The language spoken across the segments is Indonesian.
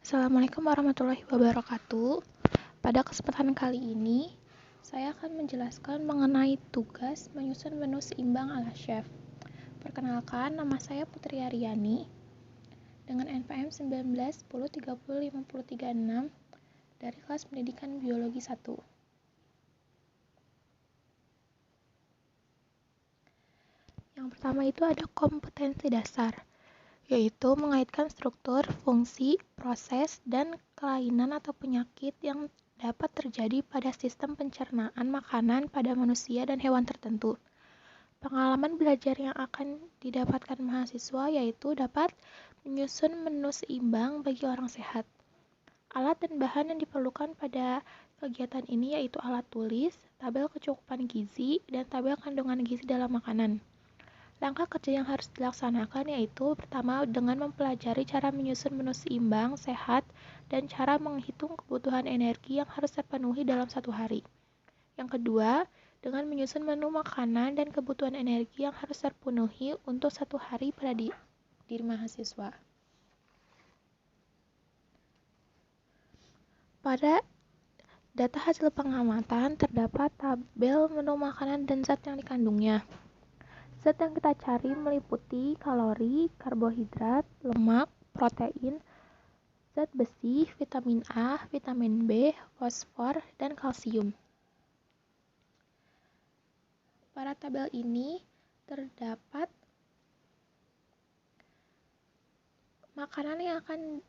Assalamualaikum warahmatullahi wabarakatuh. Pada kesempatan kali ini, saya akan menjelaskan mengenai tugas menyusun menu seimbang ala chef. Perkenalkan, nama saya Putri Aryani dengan NPM 1910305036 dari kelas pendidikan biologi 1. Yang pertama itu ada kompetensi dasar, yaitu mengaitkan struktur, fungsi, proses, dan kelainan atau penyakit yang dapat terjadi pada sistem pencernaan makanan pada manusia dan hewan tertentu. Pengalaman belajar yang akan didapatkan mahasiswa yaitu dapat menyusun menu seimbang bagi orang sehat. Alat dan bahan yang diperlukan pada kegiatan ini yaitu alat tulis, tabel kecukupan gizi, dan tabel kandungan gizi dalam makanan. Langkah kerja yang harus dilaksanakan yaitu pertama dengan mempelajari cara menyusun menu seimbang, sehat, dan cara menghitung kebutuhan energi yang harus terpenuhi dalam satu hari. Yang kedua, dengan menyusun menu makanan dan kebutuhan energi yang harus terpenuhi untuk satu hari pada diri mahasiswa. Pada data hasil pengamatan terdapat tabel menu makanan dan zat yang dikandungnya. Zat yang kita cari meliputi kalori, karbohidrat, lemak, protein, zat besi, vitamin A, vitamin B, fosfor, dan kalsium. Pada tabel ini terdapat makanan yang akan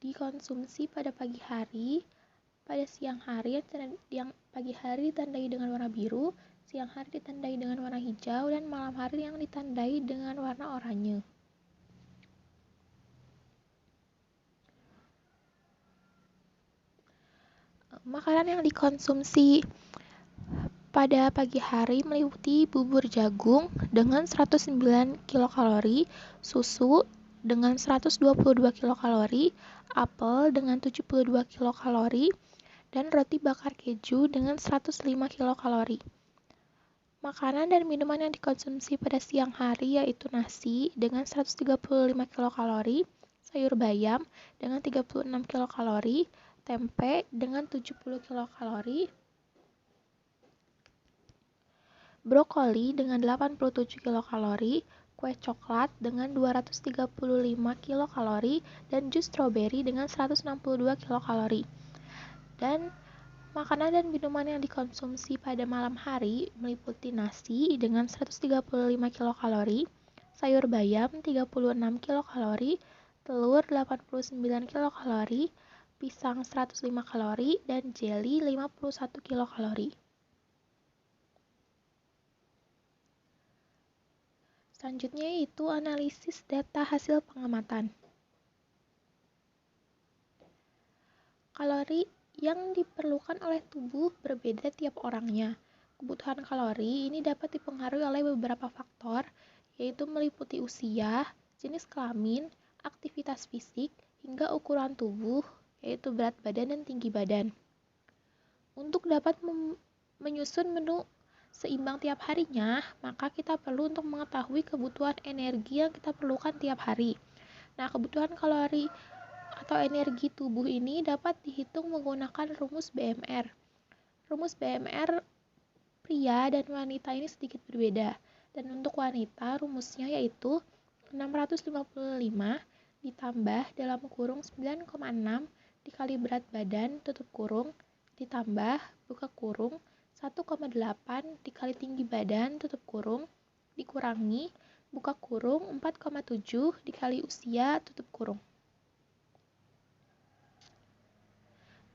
dikonsumsi pada pagi hari, pada siang hari yang pagi hari ditandai dengan warna biru, siang hari ditandai dengan warna hijau, dan malam hari yang ditandai dengan warna oranye. Makanan yang dikonsumsi pada pagi hari meliputi bubur jagung dengan 109 kilokalori, susu dengan 122 kilokalori, apel dengan 72 kilokalori, dan roti bakar keju dengan 105 kilokalori. Makanan dan minuman yang dikonsumsi pada siang hari yaitu nasi dengan 135 kilokalori, sayur bayam dengan 36 kilokalori, tempe dengan 70 kilokalori, brokoli dengan 87 kilokalori, kue coklat dengan 235 kilokalori, dan jus stroberi dengan 162 kilokalori. Dan makanan dan minuman yang dikonsumsi pada malam hari meliputi nasi dengan 135 kilokalori, sayur bayam 36 kilokalori, telur 89 kilokalori, pisang 105 kalori, dan jelly 51 kilokalori. Selanjutnya yaitu analisis data hasil pengamatan. Kalori yang diperlukan oleh tubuh berbeda tiap orangnya. Kebutuhan kalori ini dapat dipengaruhi oleh beberapa faktor, yaitu meliputi usia, jenis kelamin, aktivitas fisik, hingga ukuran tubuh, yaitu berat badan dan tinggi badan. Untuk dapat menyusun menu seimbang tiap harinya, maka kita perlu untuk mengetahui kebutuhan energi yang kita perlukan tiap hari. Nah, kebutuhan kalori atau energi tubuh ini dapat dihitung menggunakan rumus BMR. Rumus BMR pria dan wanita ini sedikit berbeda. Dan untuk wanita rumusnya yaitu 655 ditambah dalam kurung 9,6 dikali berat badan tutup kurung ditambah buka kurung 1,8 dikali tinggi badan tutup kurung dikurangi buka kurung 4,7 dikali usia tutup kurung.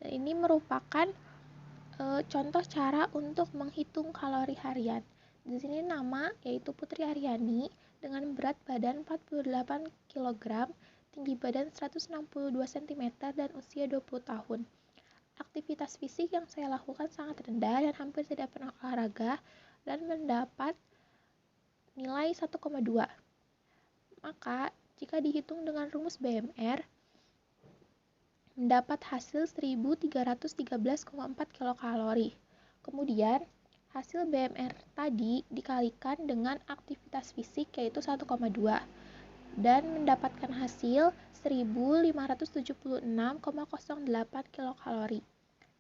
Dan ini merupakan contoh cara untuk menghitung kalori harian. Di sini nama yaitu Putri Aryani dengan berat badan 48 kg, tinggi badan 162 cm dan usia 20 tahun. Aktivitas fisik yang saya lakukan sangat rendah dan hampir tidak pernah olahraga dan mendapat nilai 1,2. Maka jika dihitung dengan rumus BMR mendapat hasil 1313,4 kilokalori. Kemudian, hasil BMR tadi dikalikan dengan aktivitas fisik yaitu 1,2 dan mendapatkan hasil 1576,08 kilokalori.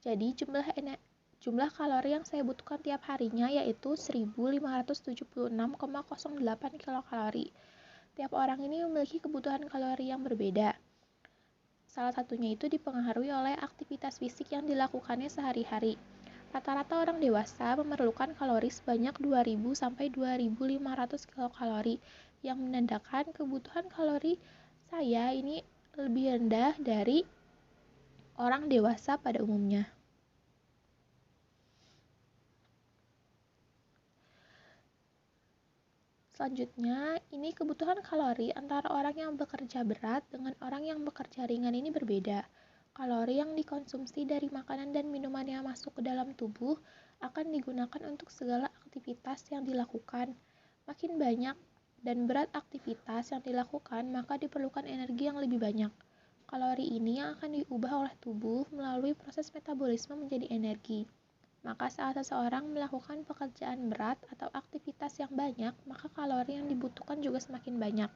Jadi jumlah kalori yang saya butuhkan tiap harinya yaitu 1576,08 kilokalori. Tiap orang ini memiliki kebutuhan kalori yang berbeda. Salah satunya itu dipengaruhi oleh aktivitas fisik yang dilakukannya sehari-hari. Rata-rata orang dewasa memerlukan kalori sebanyak 2000 sampai 2500 kilokalori, yang menandakan kebutuhan kalori saya ini lebih rendah dari orang dewasa pada umumnya. Selanjutnya, ini kebutuhan kalori antara orang yang bekerja berat dengan orang yang bekerja ringan ini berbeda. Kalori yang dikonsumsi dari makanan dan minuman yang masuk ke dalam tubuh akan digunakan untuk segala aktivitas yang dilakukan. Makin banyak dan berat aktivitas yang dilakukan, maka diperlukan energi yang lebih banyak. Kalori ini yang akan diubah oleh tubuh melalui proses metabolisme menjadi energi. Maka saat seseorang melakukan pekerjaan berat atau aktivitas yang banyak, maka kalori yang dibutuhkan juga semakin banyak.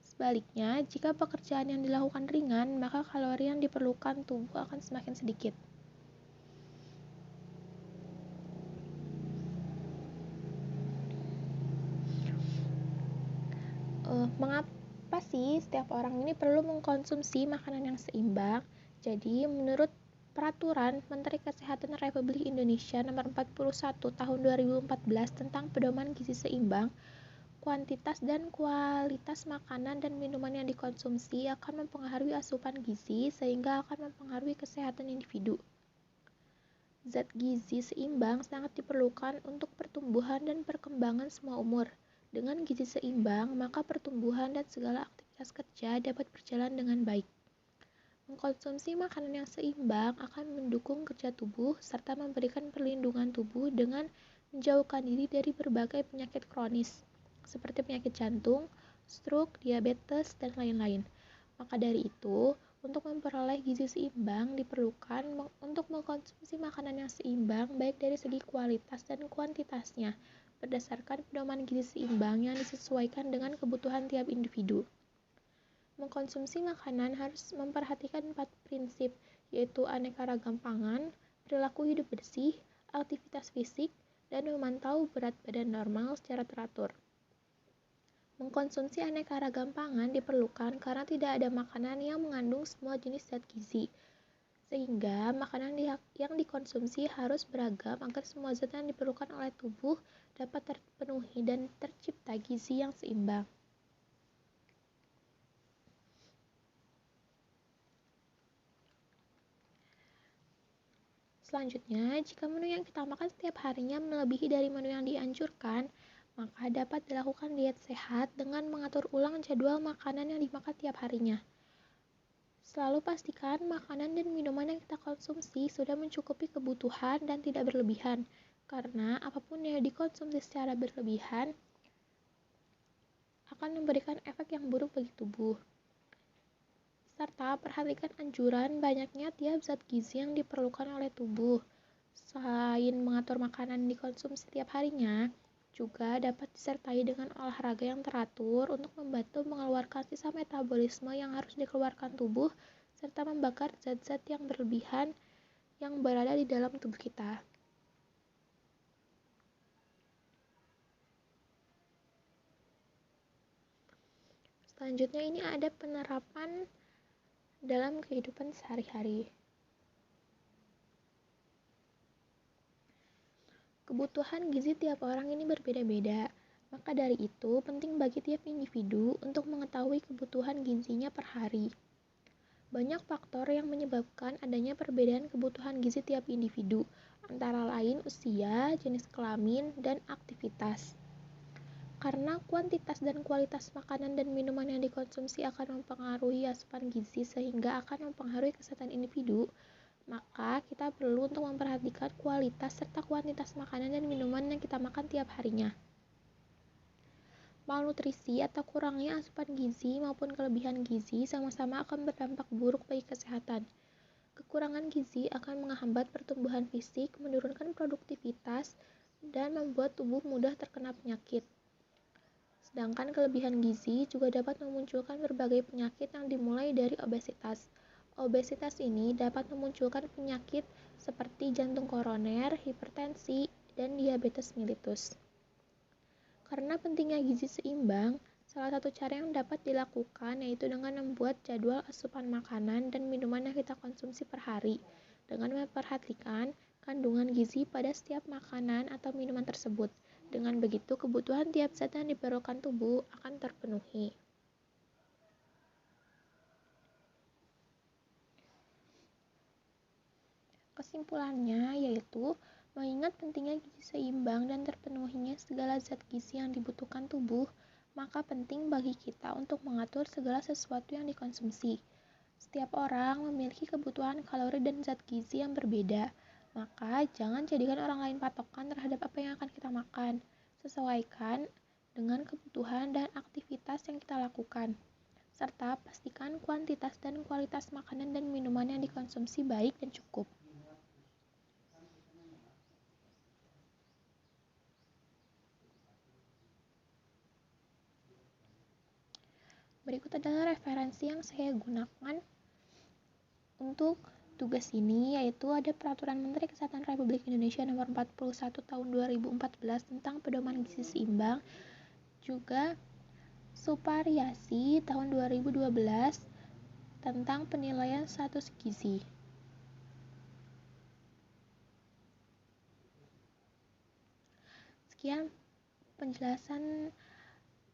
Sebaliknya, jika pekerjaan yang dilakukan ringan, maka kalori yang diperlukan tubuh akan semakin sedikit. Mengapa sih setiap orang ini perlu mengkonsumsi makanan yang seimbang? Jadi, menurut Peraturan Menteri Kesehatan Republik Indonesia Nomor 41 Tahun 2014 tentang Pedoman Gizi Seimbang, kuantitas dan kualitas makanan dan minuman yang dikonsumsi akan mempengaruhi asupan gizi sehingga akan mempengaruhi kesehatan individu. Zat gizi seimbang sangat diperlukan untuk pertumbuhan dan perkembangan semua umur. Dengan gizi seimbang, maka pertumbuhan dan segala aktivitas kerja dapat berjalan dengan baik. Mengkonsumsi makanan yang seimbang akan mendukung kerja tubuh serta memberikan perlindungan tubuh dengan menjauhkan diri dari berbagai penyakit kronis seperti penyakit jantung, stroke, diabetes, dan lain-lain. Maka dari itu, untuk memperoleh gizi seimbang diperlukan untuk mengkonsumsi makanan yang seimbang baik dari segi kualitas dan kuantitasnya berdasarkan pedoman gizi seimbang yang disesuaikan dengan kebutuhan tiap individu. Mengkonsumsi makanan harus memperhatikan 4 prinsip, yaitu aneka ragam pangan, perilaku hidup bersih, aktivitas fisik, dan memantau berat badan normal secara teratur. Mengkonsumsi aneka ragam pangan diperlukan karena tidak ada makanan yang mengandung semua jenis zat gizi, sehingga makanan yang dikonsumsi harus beragam agar semua zat yang diperlukan oleh tubuh dapat terpenuhi dan tercipta gizi yang seimbang. Selanjutnya, jika menu yang kita makan setiap harinya melebihi dari menu yang dianjurkan, maka dapat dilakukan diet sehat dengan mengatur ulang jadwal makanan yang dimakan tiap harinya. Selalu pastikan makanan dan minuman yang kita konsumsi sudah mencukupi kebutuhan dan tidak berlebihan, karena apapun yang dikonsumsi secara berlebihan akan memberikan efek yang buruk bagi tubuh. Serta perhatikan anjuran banyaknya tiap zat gizi yang diperlukan oleh tubuh. Selain mengatur makanan dikonsumsi setiap harinya, juga dapat disertai dengan olahraga yang teratur untuk membantu mengeluarkan sisa metabolisme yang harus dikeluarkan tubuh serta membakar zat-zat yang berlebihan yang berada di dalam tubuh kita. Selanjutnya ini ada penerapan dalam kehidupan sehari-hari. Kebutuhan gizi tiap orang ini berbeda-beda, maka dari itu penting bagi tiap individu untuk mengetahui kebutuhan gizinya per hari. Banyak faktor yang menyebabkan adanya perbedaan kebutuhan gizi tiap individu, antara lain usia, jenis kelamin, dan aktivitas. Karena kuantitas dan kualitas makanan dan minuman yang dikonsumsi akan mempengaruhi asupan gizi sehingga akan mempengaruhi kesehatan individu, maka kita perlu untuk memperhatikan kualitas serta kuantitas makanan dan minuman yang kita makan tiap harinya. Malnutrisi atau kurangnya asupan gizi maupun kelebihan gizi sama-sama akan berdampak buruk bagi kesehatan. Kekurangan gizi akan menghambat pertumbuhan fisik, menurunkan produktivitas, dan membuat tubuh mudah terkena penyakit. Sedangkan kelebihan gizi juga dapat memunculkan berbagai penyakit yang dimulai dari obesitas. Obesitas ini dapat memunculkan penyakit seperti jantung koroner, hipertensi, dan diabetes mellitus. Karena pentingnya gizi seimbang, salah satu cara yang dapat dilakukan yaitu dengan membuat jadwal asupan makanan dan minuman yang kita konsumsi per hari, dengan memperhatikan kandungan gizi pada setiap makanan atau minuman tersebut. Dengan begitu, kebutuhan tiap zat yang diperlukan tubuh akan terpenuhi. Kesimpulannya yaitu mengingat pentingnya gizi seimbang dan terpenuhinya segala zat gizi yang dibutuhkan tubuh, maka penting bagi kita untuk mengatur segala sesuatu yang dikonsumsi. Setiap orang memiliki kebutuhan kalori dan zat gizi yang berbeda, maka jangan jadikan orang lain patokan terhadap apa yang akan kita makan. Sesuaikan dengan kebutuhan dan aktivitas yang kita lakukan, serta pastikan kuantitas dan kualitas makanan dan minuman yang dikonsumsi baik dan cukup. Berikut adalah referensi yang saya gunakan untuk tugas ini, yaitu ada Peraturan Menteri Kesehatan Republik Indonesia Nomor 41 Tahun 2014 tentang pedoman gizi seimbang, juga Supariasi tahun 2012 tentang penilaian status gizi. Sekian penjelasan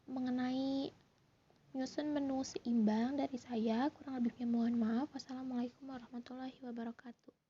mengenai menyusun menu seimbang dari saya, kurang lebihnya mohon maaf. Wassalamualaikum warahmatullahi wabarakatuh.